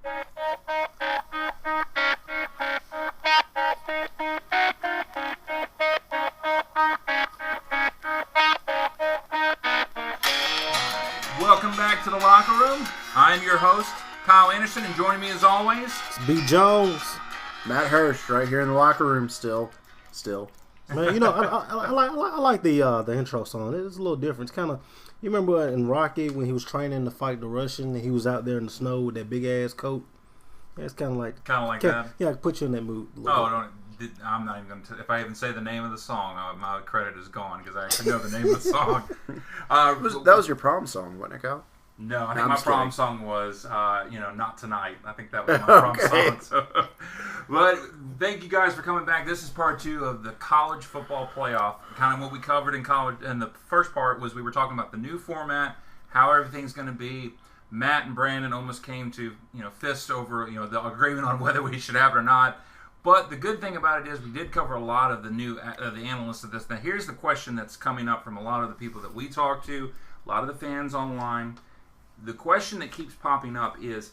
Welcome back to the locker room. I'm your host, Kyle Anderson, and joining me as always, it's B. Jones. Matt Hirsch, right here in the locker room still. Man, you know, I like the intro song. It's a little different. It's kind of, you remember in Rocky when he was training to fight the Russian and he was out there in the snow with that big ass coat? Yeah, it's kind of like that. Yeah, put you in that mood. I'm not even going to. If I even say the name of the song, my credit is gone because I actually know the name of the song. That was your prom song, wasn't it, Kyle? No, I think my prom song was, Not Tonight. I think that was my prom song. So. But thank you guys for coming back. This is part 2 of the college football playoff. Kind of what we covered in college. And the first part was we were talking about the new format, how everything's going to be. Matt and Brandon almost came to, fist over, the agreement on whether we should have it or not. But the good thing about it is we did cover a lot of the the analysts of this. Now, here's the question that's coming up from a lot of the people that we talk to, a lot of the fans online. The question that keeps popping up is,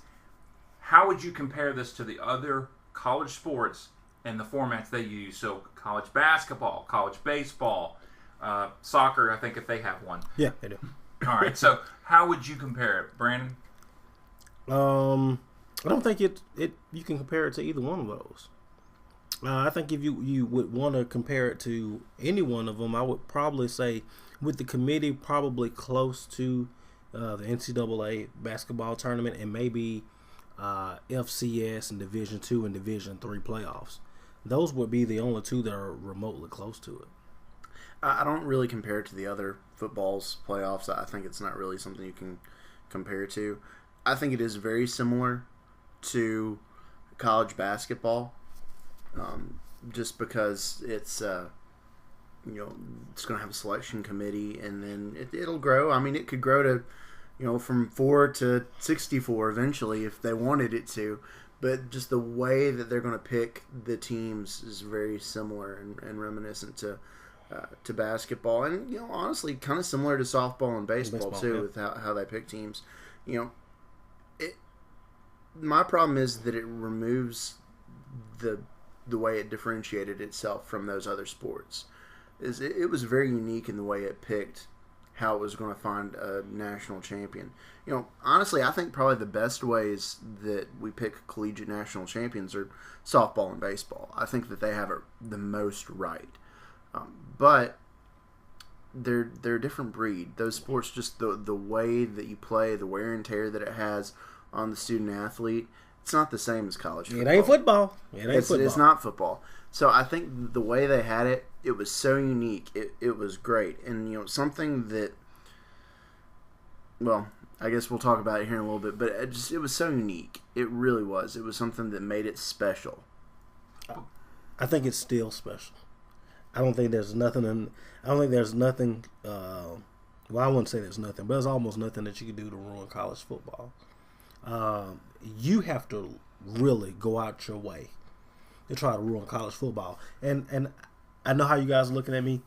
how would you compare this to the other college sports and the formats they use? So college basketball, college baseball, soccer, I think if they have one. Yeah, they do. All right, so how would you compare it, Brandon? I don't think you can compare it to either one of those. I think if you would want to compare it to any one of them, I would probably say with the committee probably close to the NCAA basketball tournament and maybe FCS and Division II and Division III playoffs. Those would be the only two that are remotely close to it. I don't really compare it to the other football's playoffs. I think it's not really something you can compare to. I think it is very similar to college basketball, just because it's it's going to have a selection committee, and then it'll grow. I mean, it could grow to from 4 to 64 eventually if they wanted it to. But just the way that they're going to pick the teams is very similar and reminiscent to basketball, and honestly, kind of similar to softball and baseball too, with how they pick teams. My problem is that it removes the way it differentiated itself from those other sports. It was very unique in the way it picked how it was going to find a national champion. Honestly, I think probably the best ways that we pick collegiate national champions are softball and baseball. I think that they have it the most right. But they're a different breed. Those sports, just the way that you play, the wear and tear that it has on the student athlete, it's not the same as college football. It ain't football. It's not football. So I think the way they had it, it was so unique. It was great. And, something that, well, I guess we'll talk about it here in a little bit, but it was so unique. It really was. It was something that made it special. I think it's still special. I don't think there's nothing. Well, I wouldn't say there's nothing, but there's almost nothing that you can do to ruin college football. You have to really go out your way to try to ruin college football. And I know how you guys are looking at me.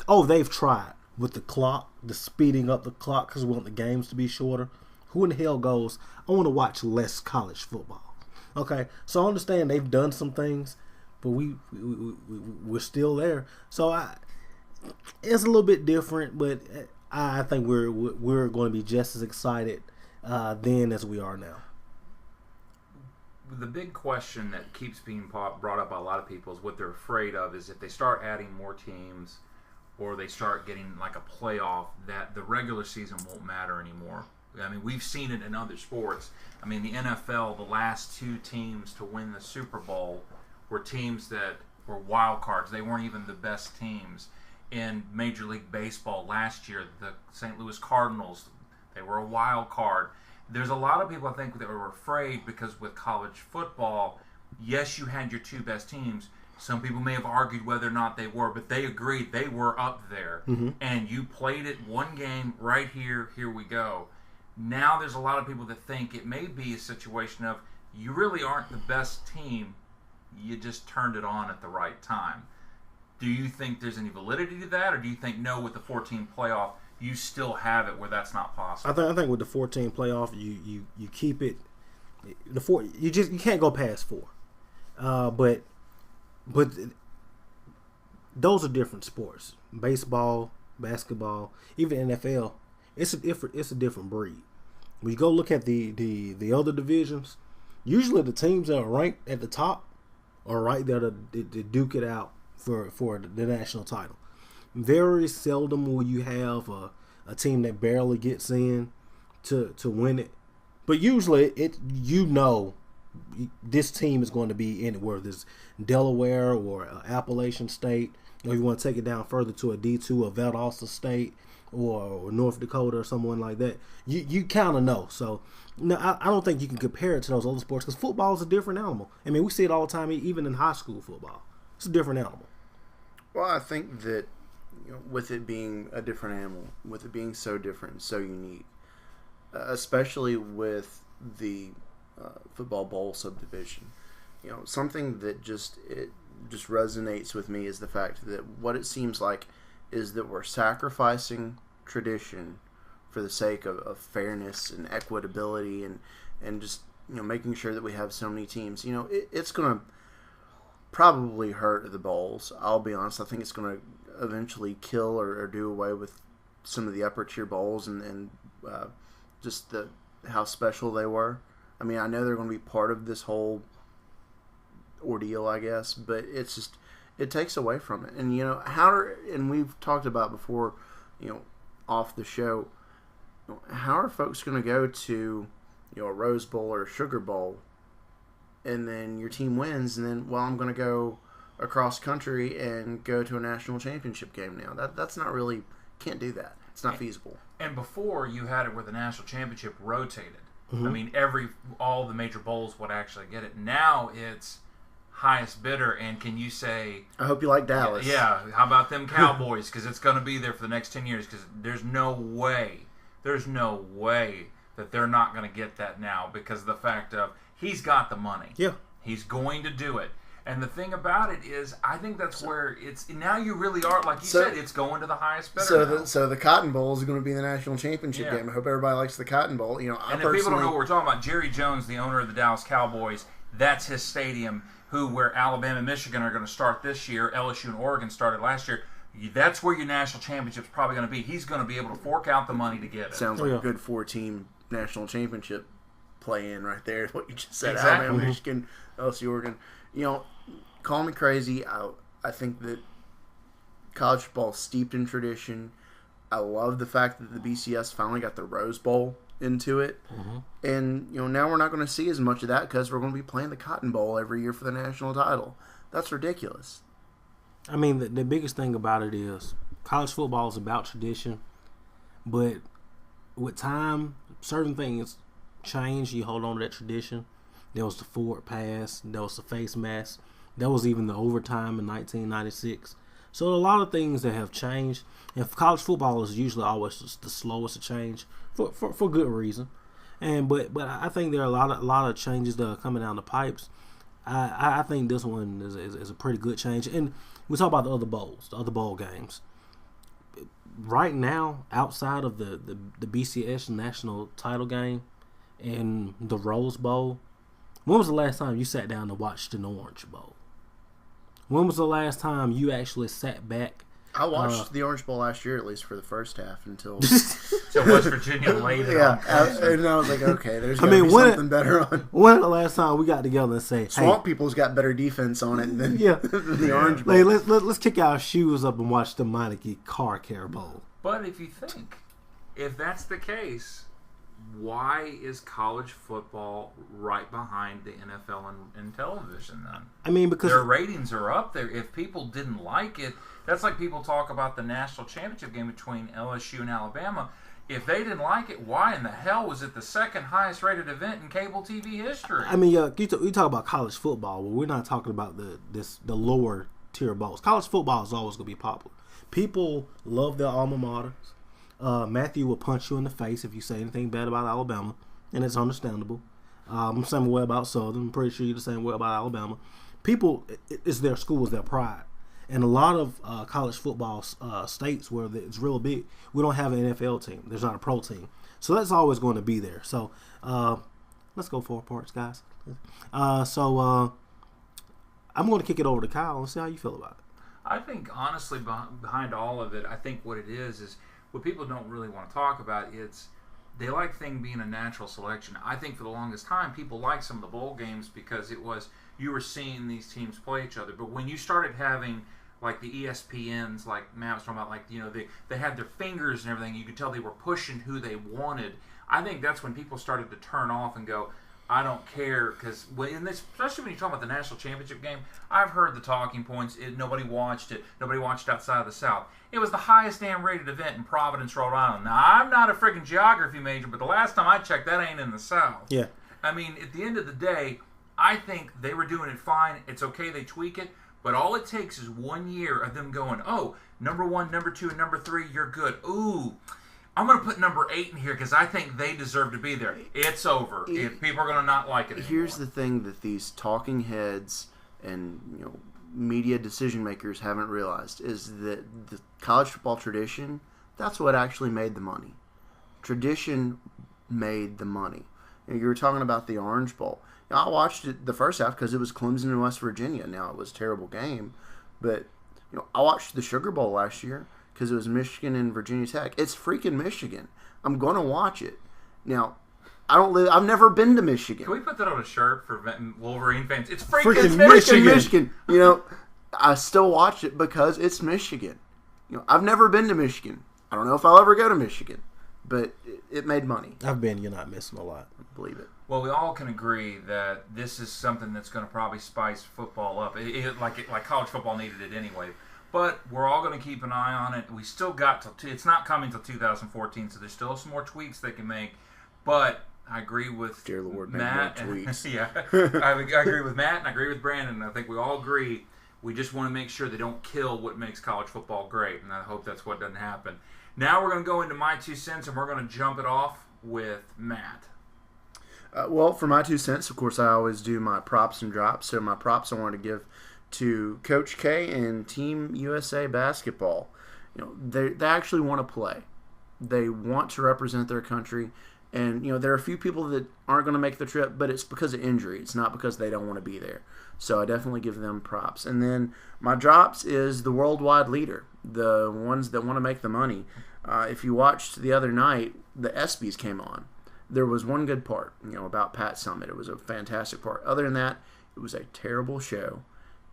Oh, they've tried with the clock, the speeding up the clock because we want the games to be shorter. Who in the hell goes, I want to watch less college football? Okay, so I understand they've done some things, but we're still there. So it's a little bit different, but I think we're going to be just as excited then as we are now. The big question that keeps being brought up by a lot of people is what they're afraid of is if they start adding more teams or they start getting like a playoff, that the regular season won't matter anymore. I mean, we've seen it in other sports. I mean, the NFL, the last 2 teams to win the Super Bowl were teams that were wild cards. They weren't even the best teams. In Major League Baseball last year, the St. Louis Cardinals, they were a wild card. There's a lot of people, I think, that were afraid because with college football, yes, you had your 2 best teams. Some people may have argued whether or not they were, but they agreed they were up there. Mm-hmm. And you played it one game right here, here we go. Now there's a lot of people that think it may be a situation of you really aren't the best team, you just turned it on at the right time. Do you think there's any validity to that, or do you think, no, with the 14 playoff, you still have it where that's not possible? I think with the 14 playoff, you keep it The four, you can't go past four. But those are different sports. Baseball, basketball, even NFL. It's a different breed. When you go look at the other divisions, usually the teams that are ranked at the top are right there to duke it out for the national title. Very seldom will you have a team that barely gets in to win it. But usually this team is going to be in it, whether it's Delaware or Appalachian State, or you want to take it down further to a D2, a Valdosta State, or North Dakota or someone like that. You kind of know. So no, I don't think you can compare it to those other sports because football is a different animal. I mean, we see it all the time, even in high school football. It's a different animal. Well, I think that with it being a different animal, with it being so different, so unique, especially with the football bowl subdivision, something that just resonates with me is the fact that what it seems like is that we're sacrificing tradition for the sake of fairness and equitability and just making sure that we have so many teams. It's going to probably hurt the bowls. I'll be honest. I think it's going to eventually kill or do away with some of the upper tier bowls and just how special they were. I mean, I know they're going to be part of this whole ordeal, I guess, but it's just it takes away from it. And and we've talked about before, off the show, how are folks going to go to a Rose Bowl or a Sugar Bowl, and then your team wins, and then I'm going to go across country and go to a national championship game now. That's not really, can't do that. It's not feasible. And before you had it where the national championship rotated. Mm-hmm. I mean, all the major bowls would actually get it. Now it's highest bidder, and can you say... I hope you like Dallas. Yeah, how about them Cowboys? Because it's going to be there for the next 10 years, because there's no way that they're not going to get that now because of the fact of he's got the money. Yeah. He's going to do it. And the thing about it is, I think that's where it's... Now you really are, like you said, it's going to the highest bidder So the Cotton Bowl is going to be the national championship game. I hope everybody likes the Cotton Bowl. And if people don't know what we're talking about, Jerry Jones, the owner of the Dallas Cowboys, that's his stadium, where Alabama and Michigan are going to start this year, LSU and Oregon started last year. That's where your national championship's probably going to be. He's going to be able to fork out the money to get it. Sounds like a good 4-team national championship play-in right there, what you just said. Exactly. Alabama, Michigan, LSU, Oregon. Call me crazy. I think that college football is steeped in tradition. I love the fact that the BCS finally got the Rose Bowl into it. Mm-hmm. And, now we're not going to see as much of that because we're going to be playing the Cotton Bowl every year for the national title. That's ridiculous. I mean, the biggest thing about it is college football is about tradition, but with time, certain things change. You hold on to that tradition. There was the forward pass. There was the face mask. There was even the overtime in 1996. So a lot of things that have changed. And college football is usually always the slowest to change for good reason. But I think there are a lot of changes that are coming down the pipes. I think this one is a pretty good change. And we talk about the other bowls, the other bowl games. Right now, outside of the BCS national title game and the Rose Bowl, when was the last time you sat down and watched an Orange Bowl? When was the last time you actually sat back? I watched the Orange Bowl last year, at least for the first half, until So West Virginia laid it on. And I was like, okay, there's got to be something better on. When the last time we got together and say, Swamp People's got better defense on it than the Orange Bowl. Hey, let's kick our shoes up and watch the Meineke Car Care Bowl. But if that's the case, why is college football right behind the NFL and television then? I mean, because their ratings are up there. If people didn't like it, that's like people talk about the national championship game between LSU and Alabama. If they didn't like it, why in the hell was it the second highest rated event in cable TV history? I mean, you talk about college football, but we're not talking about the lower tier bowls. College football is always going to be popular. People love their alma maters. Matthew will punch you in the face if you say anything bad about Alabama, and it's understandable. I'm the same way about Southern. I'm pretty sure you're the same way about Alabama. People, it's their school, it's their pride. And a lot of college football states where it's real big, we don't have an NFL team. There's not a pro team. So that's always going to be there. So Let's go 4 parts, guys. So I'm going to kick it over to Kyle and see how you feel about it. I think, honestly, behind all of it, I think what it is what people don't really want to talk about. They like thing being a natural selection. I think for the longest time, people liked some of the bowl games because you were seeing these teams play each other. But when you started having like the ESPNs, like Matt was talking about, like, they had their fingers and everything. You could tell they were pushing who they wanted. I think that's when people started to turn off and go, I don't care, because especially when you talk about the national championship game, I've heard the talking points. Nobody watched it. Nobody watched outside of the South. It was the highest damn rated event in Providence, Rhode Island. Now, I'm not a freaking geography major, but the last time I checked, that ain't in the South. Yeah. I mean, at the end of the day, I think they were doing it fine. It's okay they tweak it, but all it takes is 1 year of them going, oh, number 1, number 2, and number 3, you're good. Ooh, I'm going to put number 8 in here because I think they deserve to be there. It's over. If people are going to not like it anymore. Here's the thing that these talking heads and media decision makers haven't realized is that the college football tradition, that's what actually made the money. Tradition made the money. You were talking about the Orange Bowl. I watched it the first half because it was Clemson and West Virginia. Now, it was a terrible game, but I watched the Sugar Bowl last year because it was Michigan and Virginia Tech. It's freaking Michigan. I'm going to watch it. Now, I've never been to Michigan. Can we put that on a shirt for Wolverine fans? It's freaking Michigan. I still watch it because it's Michigan. I've never been to Michigan. I don't know if I'll ever go to Michigan, but it made money. I've been. You're not missing a lot. Believe it. Well, we all can agree that this is something that's going to probably spice football up. Like college football needed it anyway. But we're all going to keep an eye on it. We still got it's not coming till 2014, so there's still some more tweaks they can make. But I agree with Dear Lord, Matt. make more tweaks. Yeah, I agree with Matt and I agree with Brandon. I think we all agree. We just want to make sure they don't kill what makes college football great, and I hope that's what doesn't happen. Now we're going to go into my 2 cents, and we're going to jump it off with Matt. Well, for my 2 cents, of course, I always do my props and drops. So my props I wanted to give to Coach K and Team USA basketball. They actually want to play. They want to represent their country. And, there are a few people that aren't going to make the trip, but it's because of injury. It's not because they don't want to be there. So I definitely give them props. And then my drops is the worldwide leader, the ones that want to make the money. If you watched the other night, the ESPYs came on. There was one good part, about Pat Summitt. It was a fantastic part. Other than that, it was a terrible show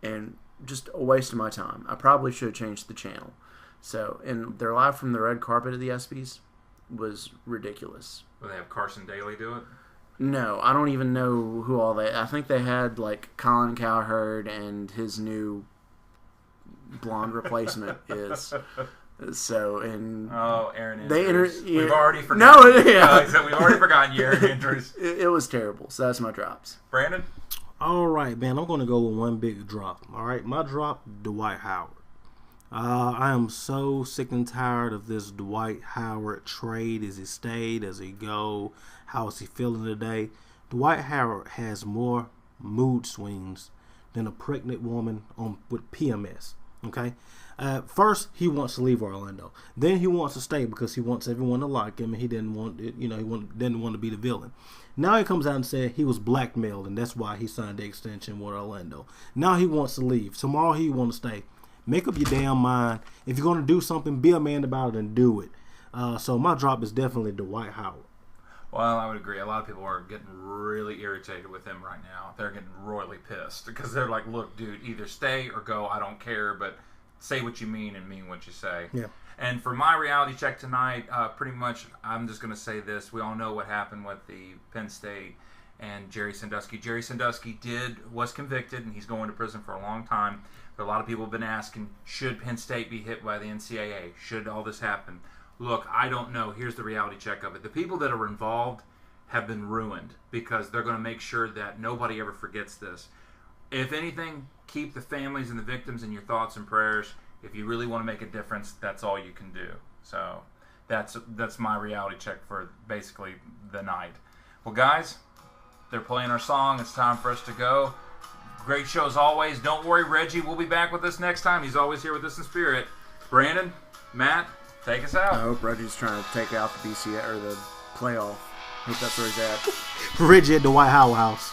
and just a waste of my time. I probably should have changed the channel. So, and their live from the red carpet of the ESPYs was ridiculous. Will they have Carson Daly do it? No, I don't even know who all they. I think they had like Colin Cowherd and his new blonde replacement is. So and Aaron Andrews. We've already forgotten. No, yeah, we've already forgotten you, Aaron Andrews. It was terrible. So that's my drops. Brandon. All right, man. I'm going to go with one big drop. All right, my drop: Dwight Howard. I am so sick and tired of this Dwight Howard trade. Is he stay? Does he go? How is he feeling today? Dwight Howard has more mood swings than a pregnant woman with PMS. Okay. First, he wants to leave Orlando. Then he wants to stay because he wants everyone to like him, and he didn't want it. Didn't want to be the villain. Now he comes out and said he was blackmailed, and that's why he signed the extension with Orlando. Now he wants to leave. Tomorrow he wants to stay. Make up your damn mind. If you're going to do something, be a man about it and do it. So my drop is definitely Dwight Howard. Well, I would agree. A lot of people are getting really irritated with him right now. They're getting royally pissed because they're like, look, dude, either stay or go. I don't care, but say what you mean and mean what you say. Yeah. And for my reality check tonight, pretty much I'm just going to say this. We all know what happened with the Penn State and Jerry Sandusky. Jerry Sandusky was convicted, and he's going to prison for a long time. But a lot of people have been asking, should Penn State be hit by the NCAA? Should all this happen? Look, I don't know. Here's the reality check of it. The people that are involved have been ruined because they're going to make sure that nobody ever forgets this. If anything, keep the families and the victims in your thoughts and prayers. If you really want to make a difference, that's all you can do. So that's my reality check for basically the night. Well, guys, they're playing our song. It's time for us to go. Great show as always. Don't worry, Reggie will be back with us next time. He's always here with us in spirit. Brandon, Matt, take us out. I hope Reggie's trying to take out the BCS or the playoff Hope that's where he's at. Reggie at the White House.